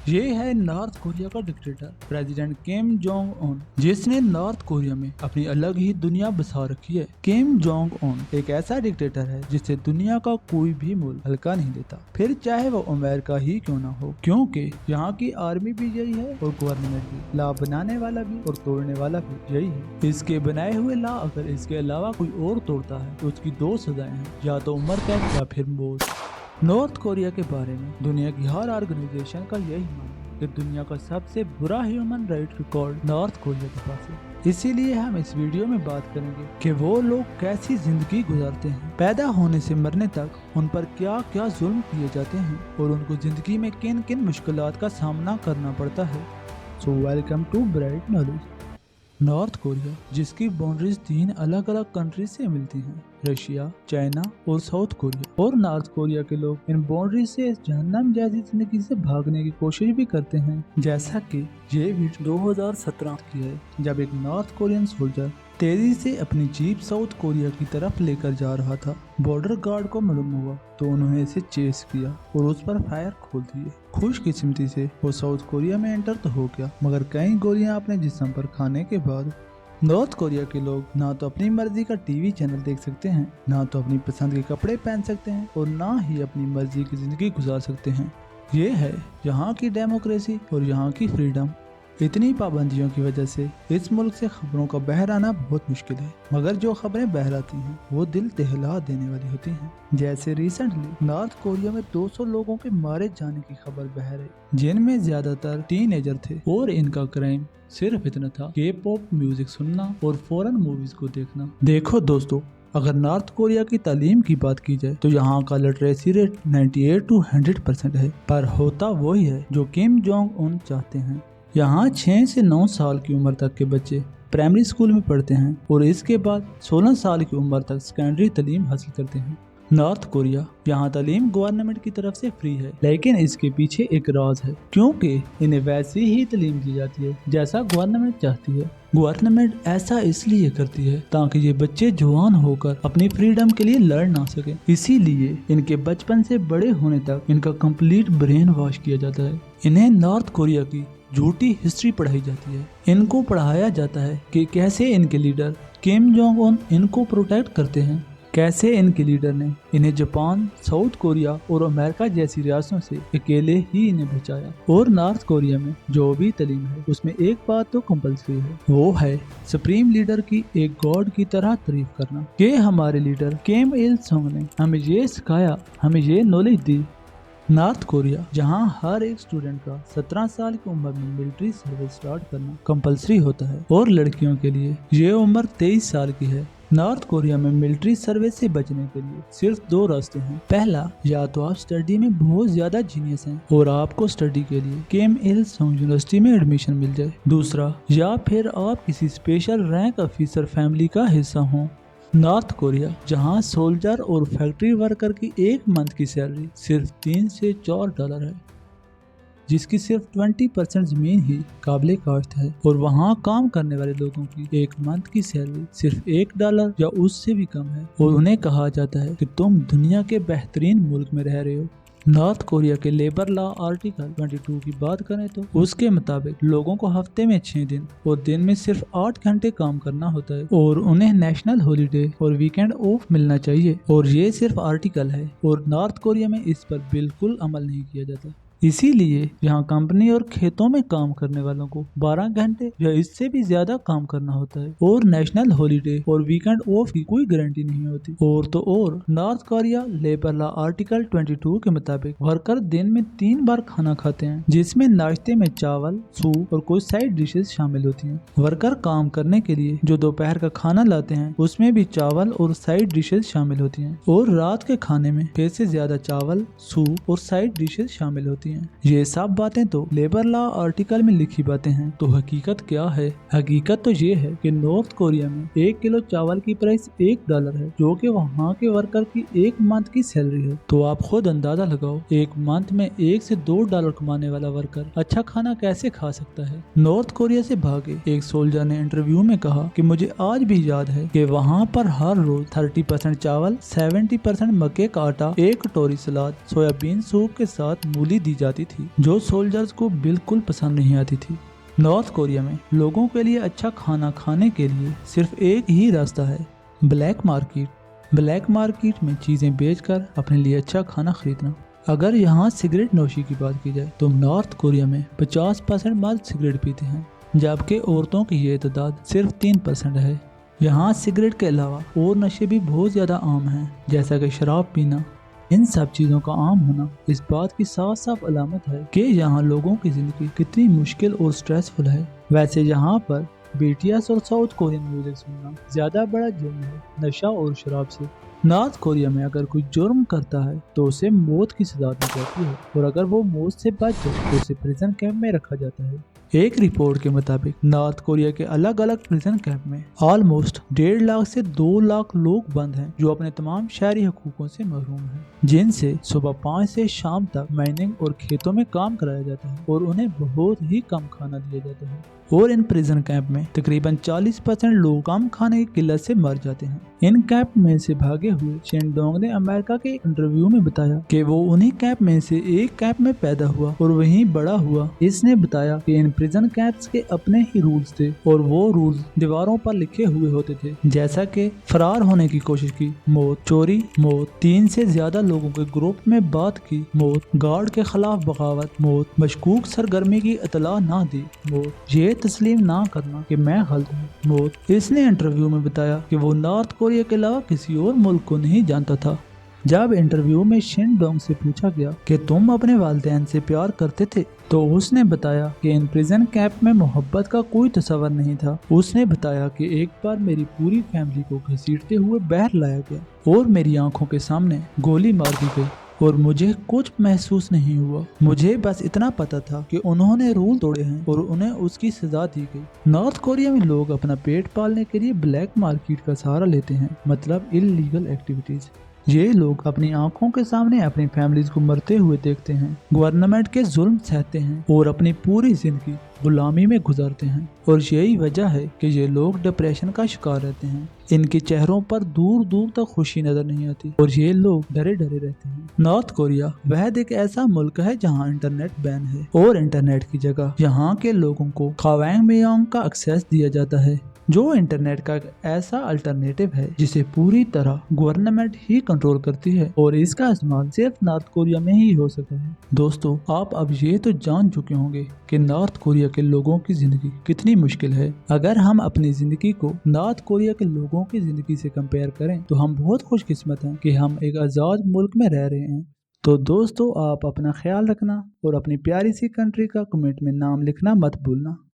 ये है north Korea का dictator president Kim Jong Un, जिसने नॉर्थ कोरिया में अपनी अलग ही दुनिया बसा रखी है। किम जोंग उन एक ऐसा डिक्टेटर है जिसे दुनिया का कोई भी मुल्क हल्का नहीं लेता, फिर चाहे वो अमेरिका ही क्यों ना हो, क्योंकि यहाँ की आर्मी भी यही है और गवर्नमेंट भी। लॉ बनाने वाला भी और तोड़ने वाला भी यही है। इसके बनाए हुए लॉ अगर इसके अलावा कोई और तोड़ता है तो उसकी दो सजाएं हैं, या तो उम्र कैद या फिर मौत। नॉर्थ कोरिया के बारे में दुनिया की हर ऑर्गेनाइजेशन का यही मानना है कि दुनिया का सबसे बुरा human right record north Korea के पास है। इसीलिए हम इस वीडियो में बात करेंगे कि वो लोग कैसी जिंदगी गुजारते हैं, पैदा होने से मरने तक उन पर क्या क्या जुल्म किए जाते हैं और उनको जिंदगी में किन किन मुश्किलात का सामना करना पड़ता है। So welcome to Bright Knowledge. North Korea, जिसकी बाउंड्रीज 3 अलग अलग कंट्री से मिलती हैं, रशिया, चाइना और साउथ कोरिया। और नॉर्थ कोरिया के लोग इन बाउंड्री से जहन्नम जैसी जिंदगी से भागने की कोशिश भी करते हैं। जैसा कि ये वीडियो 2017 की है, जब एक नॉर्थ कोरियन सोल्जर तेजी से अपनी जीप साउथ कोरिया की तरफ लेकर जा रहा था। बॉर्डर गार्ड को मालूम हुआ तो उन्होंने इसे चेस किया और उस पर फायर खोल दिए। खुशकिस्मती से वो साउथ कोरिया में एंटर तो हो गया, मगर कई गोलियां अपने जिस्म पर खाने के बाद नॉर्थ कोरिया के लोग ना तो अपनी मर्जी का टीवी चैनल देख सकते हैं, ना तो अपनी पसंद के कपड़े पहन सकते हैं और ना ही अपनी मर्जी की जिंदगी गुजार सकते हैं। ये है यहाँ की डेमोक्रेसी और यहाँ की फ्रीडम। इतनी पाबंदियों की वजह से इस मुल्क से खबरों का बहर आना बहुत मुश्किल है, मगर जो खबरें बहर आती हैं वो दिल दहला देने वाली होती हैं। जैसे रिसेंटली नॉर्थ कोरिया में 200 लोगों के मारे जाने की खबर बह रही, जिनमें ज्यादातर टीनेजर थे और इनका क्राइम सिर्फ इतना था के पॉप म्यूजिक सुनना और फॉरेन मूवीज को देखना। देखो दोस्तों, अगर नॉर्थ कोरिया की तालीम की बात की जाए तो यहाँ का लिटरेसी रेट 98 to 100% है, पर होता वही है जो किम जोंग उन चाहते हैं। यहाँ 6 से 9 साल की उम्र तक के बच्चे प्राइमरी स्कूल में पढ़ते हैं और इसके बाद 16 साल की उम्र तक सेकेंडरी तालीम हासिल करते हैं। नॉर्थ कोरिया, यहाँ तालीम गवर्नमेंट की तरफ से फ्री है, लेकिन इसके पीछे एक राज है, क्योंकि इन्हें वैसी ही तालीम दी जाती है जैसा गवर्नमेंट चाहती है। गवर्नमेंट ऐसा इसलिए करती है ताकि ये बच्चे जवान होकर अपनी फ्रीडम के लिए लड़ ना सके। इसीलिए इनके बचपन से बड़े होने तक इनका कंप्लीट ब्रेन वॉश किया जाता है। इन्हें नॉर्थ कोरिया की झूठी हिस्ट्री पढ़ाई जाती है। इनको पढ़ाया जाता है कि कैसे इनके लीडर किम जोंग उन इनको प्रोटेक्ट करते हैं, कैसे इनके लीडर ने इन्हें जापान, साउथ कोरिया और अमेरिका जैसी रियासतों से अकेले ही इन्हें बचाया। और नॉर्थ कोरिया में जो भी तालीम है उसमें एक बात तो कंपल्सरी है, वो है सुप्रीम लीडर की एक गॉड की तरह तारीफ करना कि हमारे लीडर किम इल सुंग ने हमें ये सिखाया, हमें ये नॉलेज दी। नॉर्थ कोरिया, जहां हर एक स्टूडेंट का 17 साल की उम्र में मिलिट्री सर्विस स्टार्ट करना कंपलसरी होता है और लड़कियों के लिए ये उम्र 23 साल की है। नॉर्थ कोरिया में मिलिट्री सर्विस से बचने के लिए सिर्फ 2 रास्ते हैं। पहला, या तो आप स्टडी में बहुत ज्यादा जीनियस हैं और आपको स्टडी के लिए किम इल सुंग यूनिवर्सिटी में एडमिशन मिल जाए। दूसरा, या फिर आप किसी स्पेशल रैंक ऑफिसर फैमिली का हिस्सा हों। नॉर्थ कोरिया, जहां सोल्जर और फैक्ट्री वर्कर की एक मंथ की सैलरी सिर्फ 3 से 4 डॉलर है, जिसकी सिर्फ 20% जमीन ही काबिले काश्त है, और वहां काम करने वाले लोगों की एक मंथ की सैलरी सिर्फ 1 डॉलर या उससे भी कम है, और उन्हें कहा जाता है कि तुम दुनिया के बेहतरीन मुल्क में रह रहे हो। नॉर्थ कोरिया के लेबर लॉ आर्टिकल 22 की बात करें तो उसके मुताबिक लोगों को हफ्ते में 6 दिन और दिन में सिर्फ 8 घंटे काम करना होता है, और उन्हें नेशनल हॉलिडे और वीकेंड ऑफ मिलना चाहिए। और ये सिर्फ आर्टिकल है और नॉर्थ कोरिया में इस पर बिल्कुल अमल नहीं किया जाता। इसीलिए यहाँ कंपनी और खेतों में काम करने वालों को 12 घंटे या इससे भी ज्यादा काम करना होता है, और नेशनल हॉलिडे और वीकेंड ऑफ की कोई गारंटी नहीं होती। और तो और North Korea labour law article 22 के मुताबिक वर्कर दिन में 3 बार खाना खाते हैं, जिसमें नाश्ते में चावल, सूप और कुछ साइड डिशेस शामिल होती हैं। वर्कर काम करने के लिए जो दोपहर का खाना लाते हैं उसमें भी चावल और साइड डिशेस शामिल होती हैं, और रात के खाने में फिर से ज्यादा चावल, सूप और साइड डिशेस शामिल होती हैं। ये सब बातें तो लेबर लॉ आर्टिकल में लिखी बातें हैं, तो हकीकत क्या है? हकीकत तो ये है कि नॉर्थ कोरिया में 1 किलो चावल की प्राइस 1 डॉलर है, जो कि वहाँ के वर्कर की 1 मंथ की सैलरी है। तो आप खुद अंदाजा लगाओ, 1 मंथ में 1 से 2 डॉलर कमाने वाला वर्कर अच्छा खाना कैसे खा सकता है? नॉर्थ कोरिया से भागे एक सोल्जर ने इंटरव्यू में कहा कि मुझे आज भी याद है कि वहाँ पर हर रोज 30% चावल, 70% मक्के का आटा, 1 कटोरी सलाद, सोयाबीन सूप के साथ मूली दी जाती थी जो सोल्जर्स को बिल्कुल पसंद नहीं आती थी। नॉर्थ कोरिया में लोगों के लिए अच्छा खाना खाने के लिए सिर्फ एक ही रास्ता है, ब्लैक मार्केट। ब्लैक मार्केट में चीजें बेचकर अपने लिए अच्छा खाना खरीदना। अगर यहाँ सिगरेट नोशी की बात की जाए तो नॉर्थ कोरिया में 50% मर्द सिगरेट पीते हैं, जबकि औरतों की ये तादाद सिर्फ 3% है। यहाँ सिगरेट के अलावा और नशे भी बहुत ज़्यादा आम हैं, जैसा कि शराब पीना। इन सब चीज़ों का आम होना इस बात की साफ साफ अलामत है कि यहाँ लोगों की ज़िंदगी कितनी मुश्किल और स्ट्रेसफुल है। वैसे यहाँ पर बीटीएस और साउथ कोरियन म्यूजिक सुनना ज़्यादा बड़ा जुर्म है नशा और शराब से। नॉर्थ कोरिया में अगर कोई जुर्म करता है तो उसे मौत की सजा दी जाती है, और अगर वो मौत से बच जाए तो उसे प्रिजन कैंप में रखा जाता है। एक रिपोर्ट के मुताबिक नॉर्थ कोरिया के अलग अलग प्रिजन कैंप में ऑलमोस्ट 1.5 लाख से 2 लाख लोग बंद हैं जो अपने तमाम शहरी हकूकों से महरूम हैं, जिनसे सुबह 5 से शाम तक माइनिंग और खेतों में काम कराया जाता है और उन्हें बहुत ही कम खाना दिया जाता है। और इन प्रिजन कैंप में तकरीबन 40% लोग कम खाने की किल्लत से मर जाते हैं। इन कैंप में से भागे हुए शेनडोंग ने अमेरिका के इंटरव्यू में बताया कि वो उन्हीं कैंप में से एक कैंप में पैदा हुआ और वहीं बड़ा हुआ। इसने बताया कि इन प्रिजन कैंप्स के अपने ही रूल्स थे और वो रूल्स दीवारों पर लिखे हुए होते थे, जैसा कि फरार होने की कोशिश की, मौत, चोरी, मौत, 3 से ज्यादा लोगों के ग्रुप में बात की, मौत, गार्ड के खिलाफ बगावत, मौत, मशकूक सरगर्मी की इतला ना दी, मौत, ये तस्लीम ना करना कि मैं गलत हूँ, मौत। इसने इंटरव्यू में बताया कि वो नॉर्थ कोरिया के अलावा किसी और मुल्क को नहीं जानता था। जब इंटरव्यू में शेनडोंग से पूछा गया कि तुम अपने वालिदैन से प्यार करते थे, तो उसने बताया कि इन प्रिजन कैंप में मोहब्बत का कोई तस्वर नहीं था। उसने बताया कि एक बार मेरी पूरी फैमिली को घसीटते हुए बाहर लाया गया और मेरी आंखों के सामने गोली मार दी गई और मुझे कुछ महसूस नहीं हुआ। मुझे बस इतना पता था कि उन्होंने रूल तोड़े हैं और उन्हें उसकी सजा दी गई। नॉर्थ कोरिया में लोग अपना पेट पालने के लिए ब्लैक मार्केट का सहारा लेते हैं, मतलब इल्लीगल एक्टिविटीज। ये लोग अपनी आंखों के सामने अपनी फैमिलीज को मरते हुए देखते हैं, गवर्नमेंट के जुल्म सहते हैं और अपनी पूरी जिंदगी गुलामी में गुजारते हैं। और यही वजह है कि ये लोग डिप्रेशन का शिकार रहते हैं। इनके चेहरों पर दूर दूर तक खुशी नजर नहीं आती और ये लोग डरे डरे रहते हैं। नॉर्थ कोरिया वह एक ऐसा मुल्क है जहाँ इंटरनेट बैन है और इंटरनेट की जगह यहाँ के लोगों को खवांग का एक्सेस दिया जाता है, जो इंटरनेट का एक ऐसा अल्टरनेटिव है जिसे पूरी तरह गवर्नमेंट ही कंट्रोल करती है और इसका इस्तेमाल सिर्फ नॉर्थ कोरिया में ही हो सकता है। दोस्तों, आप अब ये तो जान चुके होंगे कि नॉर्थ कोरिया के लोगों की जिंदगी कितनी मुश्किल है। अगर हम अपनी जिंदगी को नॉर्थ कोरिया के लोगों की जिंदगी से कंपेयर करें तो हम बहुत खुशकिस्मत हैं कि हम एक आज़ाद मुल्क में रह रहे हैं। तो दोस्तों, आप अपना ख्याल रखना और अपनी प्यारी सी कंट्री का कमेंट में नाम लिखना मत भूलना।